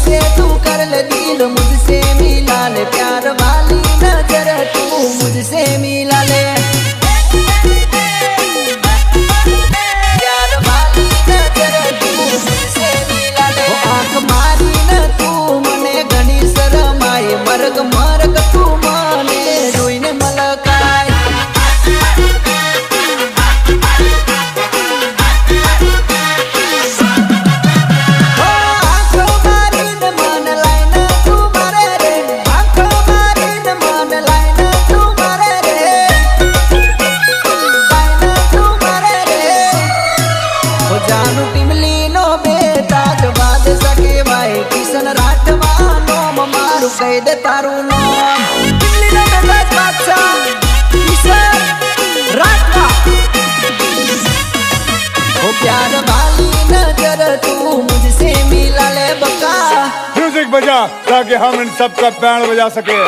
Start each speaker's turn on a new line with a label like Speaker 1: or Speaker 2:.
Speaker 1: से तू कर ले दिल मुझसे मिला ले, प्यार वाली नजर तू मुझसे मिला ले, प्यार वाली नजर तू मुझसे मिला ले। आंख मारी न तू मने घनी शरमाई, मरग मरग तू मने जोईने मलकाय। जानू टिमली नो बेटा जवाद सके भाई किशन राठवानो मारू कह दे तारू नाम। टिमली नो बेटा बादशाह किशन राठवा, ओ प्यार वाली नजर तू मुझसे मिला ले बका।
Speaker 2: म्यूजिक बजा ताकि हम इन सब का बैंड बजा सके।